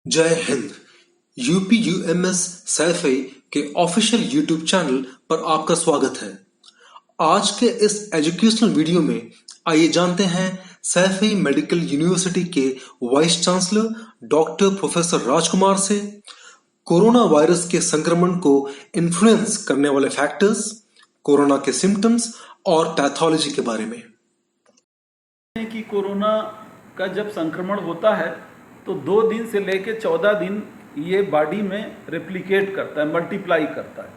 जय Hind. UP UMS Saifai के official YouTube channel पर आपका स्वागत है। आज के इस एजुकेशनल वीडियो में आइए जानते हैं सैफई मेडिकल यूनिवर्सिटी के वाइस चांसलर डॉक्टर प्रोफेसर राजकुमार से कोरोना वायरस के संक्रमण को इन्फ्लुएंस करने वाले फैक्टर्स, कोरोना के सिम्टम्स और पैथोलॉजी के बारे में। कि कोरोना का जब संक्रमण होता है तो 2 दिन से लेकर 14 दिन ये बॉडी में रेप्लिकेट करता है, मल्टीप्लाई करता है।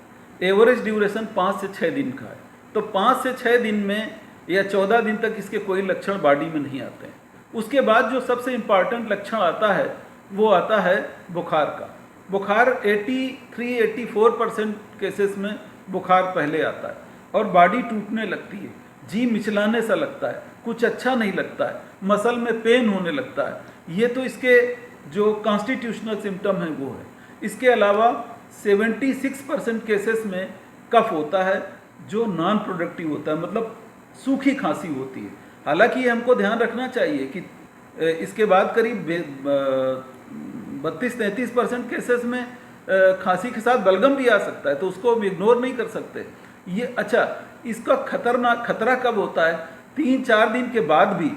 एवरेज ड्यूरेशन 5 से 6 दिन का है। तो 5 से 6 दिन में या 14 दिन तक इसके कोई लक्षण बॉडी में नहीं आते हैं। उसके बाद जो सबसे इम्पॉर्टेंट लक्षण आता है वो आता है बुखार का। बुखार 83-84% केसेस में बुखार पहले आता है और बॉडी टूटने लगती है, जी मिचलाने सा लगता है, कुछ अच्छा नहीं लगता है, मसल में पेन होने लगता है। ये तो इसके जो कॉन्स्टिट्यूशनल सिम्टम है वो है। इसके अलावा 76% केसेस में कफ होता है जो नॉन प्रोडक्टिव होता है, मतलब सूखी खांसी होती है। हालांकि ये हमको ध्यान रखना चाहिए कि इसके बाद करीब 32-33% केसेस में खांसी के साथ बलगम भी आ सकता है, तो उसको हम इग्नोर नहीं कर सकते। ये अच्छा, इसका खतरा कब होता है? 3-4 दिन के बाद भी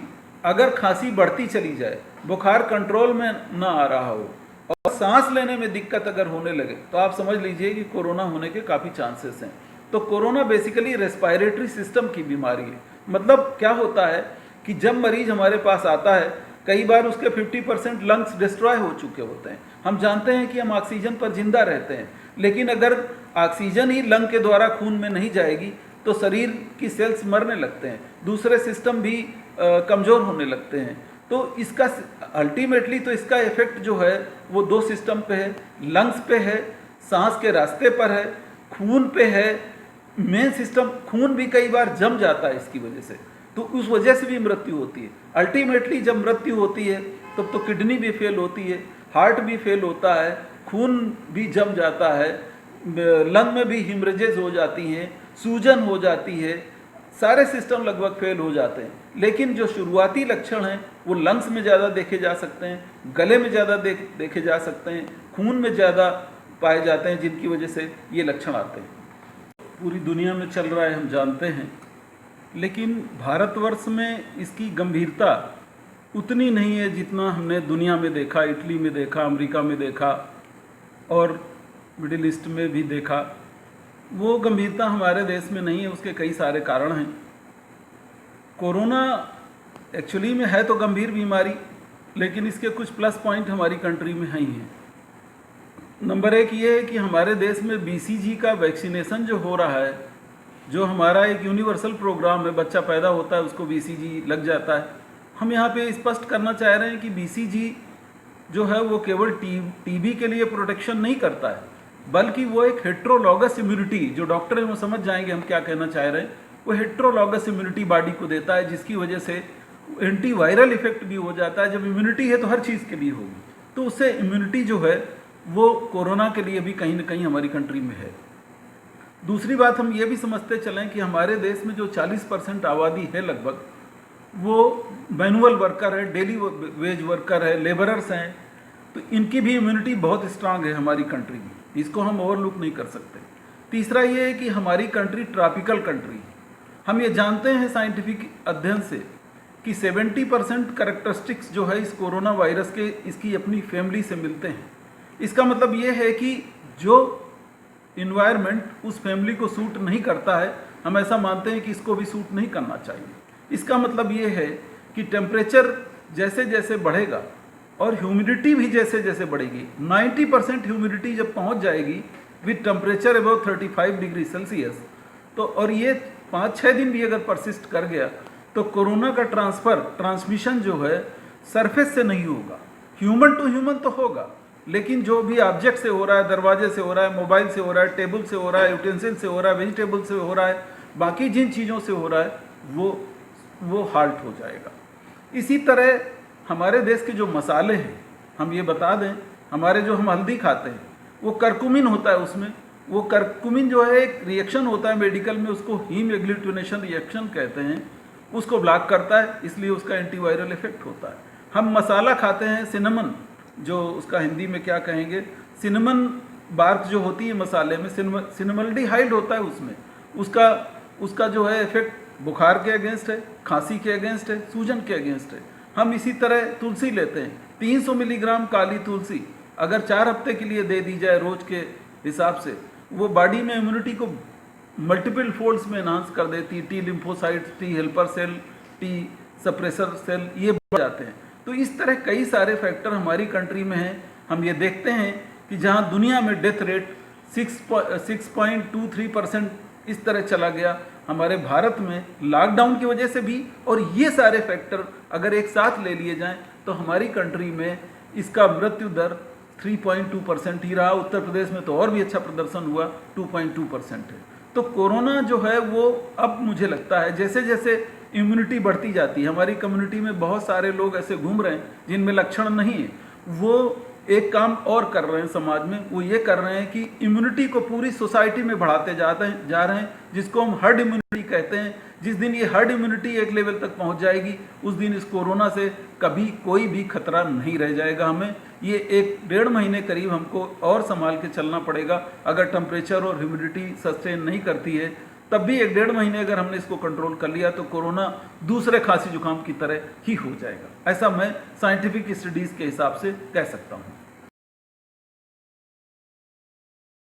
अगर खांसी बढ़ती चली जाए, बुखार कंट्रोल में ना आ रहा हो और सांस लेने में दिक्कत अगर होने लगे तो आप समझ लीजिए कि कोरोना होने के काफ़ी चांसेस हैं। तो कोरोना बेसिकली रेस्पिरेटरी सिस्टम की बीमारी है। मतलब क्या होता है कि जब मरीज हमारे पास आता है, कई बार उसके 50% लंग्स डिस्ट्रॉय हो चुके होते हैं। हम जानते हैं कि हम ऑक्सीजन पर जिंदा रहते हैं, लेकिन अगर ऑक्सीजन ही लंग के द्वारा खून में नहीं जाएगी तो शरीर की सेल्स मरने लगते हैं, दूसरे सिस्टम भी कमज़ोर होने लगते हैं। तो इसका अल्टीमेटली तो इसका इफेक्ट जो है वो 2 सिस्टम पे है, लंग्स पे है, सांस के रास्ते पर है, खून पे है। मेन सिस्टम खून भी कई बार जम जाता है इसकी वजह से, तो उस वजह से भी मृत्यु होती है। अल्टीमेटली जब मृत्यु होती है तब तो किडनी भी फेल होती है, हार्ट भी फेल होता है, खून भी जम जाता है, लंग में भी हिमरेजेस हो जाती हैं, सूजन हो जाती है, सारे सिस्टम लगभग फेल हो जाते हैं। लेकिन जो शुरुआती लक्षण हैं वो लंग्स में ज़्यादा देखे जा सकते हैं, गले में ज़्यादा देखे जा सकते हैं, खून में ज़्यादा पाए जाते हैं, जिनकी वजह से ये लक्षण आते हैं। पूरी दुनिया में चल रहा है हम जानते हैं, लेकिन भारतवर्ष में इसकी गंभीरता उतनी नहीं है जितना हमने दुनिया में देखा, इटली में देखा, अमेरिका में देखा और मिडिल ईस्ट में भी देखा। वो गंभीरता हमारे देश में नहीं है। उसके कई सारे कारण हैं। कोरोना एक्चुअली में है तो गंभीर बीमारी, लेकिन इसके कुछ प्लस पॉइंट हमारी कंट्री में ही हैं। नंबर 1 ये है कि हमारे देश में BCG का वैक्सीनेशन जो हो रहा है, जो हमारा एक यूनिवर्सल प्रोग्राम है, बच्चा पैदा होता है उसको BCG लग जाता है। हम यहाँ पे स्पष्ट करना चाह रहे हैं कि BCG जो है वो केवल TB के लिए प्रोटेक्शन नहीं करता है, बल्कि वो एक हेट्रोलॉगस इम्यूनिटी, जो डॉक्टर हैं वो समझ जाएंगे हम क्या कहना चाह रहे हैं, वो हेट्रोलॉगस इम्यूनिटी बॉडी को देता है, जिसकी वजह से एंटीवायरल इफेक्ट भी हो जाता है। जब इम्यूनिटी है तो हर चीज़ के लिए होगी, तो उससे इम्यूनिटी जो है वो कोरोना के लिए भी कहीं ना कहीं हमारी कंट्री में है। दूसरी बात हम ये भी समझते चलें कि हमारे देश में जो 40% आबादी है लगभग, वो मैनुअल वर्कर है, डेली वेज वर्कर है, लेबरर्स हैं, तो इनकी भी इम्यूनिटी बहुत स्ट्रांग है हमारी कंट्री में, इसको हम ओवरलुक नहीं कर सकते। तीसरा ये है कि हमारी कंट्री ट्रॉपिकल कंट्री है। हम ये जानते हैं साइंटिफिक अध्ययन से कि 70% करैक्टरिस्टिक्स जो है इस कोरोना वायरस के इसकी अपनी फैमिली से मिलते हैं। इसका मतलब ये है कि जो इन्वायरमेंट उस फैमिली को सूट नहीं करता है, हम ऐसा मानते हैं कि इसको भी सूट नहीं करना चाहिए। इसका मतलब ये है कि टेम्परेचर जैसे जैसे बढ़ेगा और ह्यूमिडिटी भी जैसे जैसे बढ़ेगी, 90% ह्यूमिडिटी जब पहुंच जाएगी with temperature above 35 degree Celsius, तो और ये 5-6 दिन भी अगर परसिस्ट कर गया तो कोरोना का ट्रांसमिशन जो है सरफेस से नहीं होगा, ह्यूमन टू ह्यूमन तो होगा, लेकिन जो भी ऑब्जेक्ट से हो रहा है, दरवाजे से हो रहा है, मोबाइल से हो रहा है, टेबल से हो रहा है, यूटेंसिल से हो रहा है, वेजिटेबल से हो रहा है, बाकी जिन चीज़ों से हो रहा है वो हाल्ट हो जाएगा। इसी तरह हमारे देश के जो मसाले हैं, हम ये बता दें, हमारे जो हम हल्दी खाते हैं वो करकुमिन होता है, उसमें वो करकुमिन जो है एक रिएक्शन होता है मेडिकल में, उसको हीम एग्लूटिनेशन रिएक्शन कहते हैं, उसको ब्लॉक करता है, इसलिए उसका एंटीवायरल इफेक्ट होता है। हम मसाला खाते हैं सिनेमन, जो उसका हिंदी में क्या कहेंगे, सिनेमन बार्क जो होती है मसाले में, सिनेमल्डिहाइड होता है उसमें, उसका उसका जो है इफेक्ट बुखार के अगेंस्ट है, खांसी के अगेंस्ट है, सूजन के अगेंस्ट है। हम इसी तरह तुलसी लेते हैं, 300 मिलीग्राम काली तुलसी अगर 4 हफ्ते के लिए दे दी जाए रोज के हिसाब से, वो बॉडी में इम्यूनिटी को मल्टीपल फोल्ड्स में एनहांस कर देती है। T lymphocytes, T helper cell, T suppressor cell ये बढ़ जाते हैं। तो इस तरह कई सारे फैक्टर हमारी कंट्री में हैं। हम ये देखते हैं कि जहां दुनिया में डेथ रेट 6.23% इस तरह चला गया, हमारे भारत में लॉकडाउन की वजह से भी, और ये सारे फैक्टर अगर एक साथ ले लिए जाएं तो हमारी कंट्री में इसका मृत्यु दर 3.2% ही रहा। उत्तर प्रदेश में तो और भी अच्छा प्रदर्शन हुआ, 2.2% है। तो कोरोना जो है वो अब मुझे लगता है जैसे जैसे इम्यूनिटी बढ़ती जाती है, हमारी कम्युनिटी में बहुत सारे लोग ऐसे घूम रहे हैं जिनमें लक्षण नहीं है, वो एक काम और कर रहे हैं समाज में, वो ये कर रहे हैं कि इम्यूनिटी को पूरी सोसाइटी में बढ़ाते जा रहे हैं, जिसको हम हर्ड इम्यूनिटी कहते हैं। जिस दिन ये हर्ड इम्यूनिटी एक लेवल तक पहुंच जाएगी, उस दिन इस कोरोना से कभी कोई भी खतरा नहीं रह जाएगा। हमें ये 1-1.5 महीने करीब हमको और संभाल के चलना पड़ेगा। अगर टेम्परेचर और ह्यूमिडिटी सस्टेन नहीं करती है, तब भी 1-1.5 महीने अगर हमने इसको कंट्रोल कर लिया तो कोरोना दूसरे खांसी जुकाम की तरह ही हो जाएगा। ऐसा मैं साइंटिफिक स्टडीज के हिसाब से कह सकता हूँ।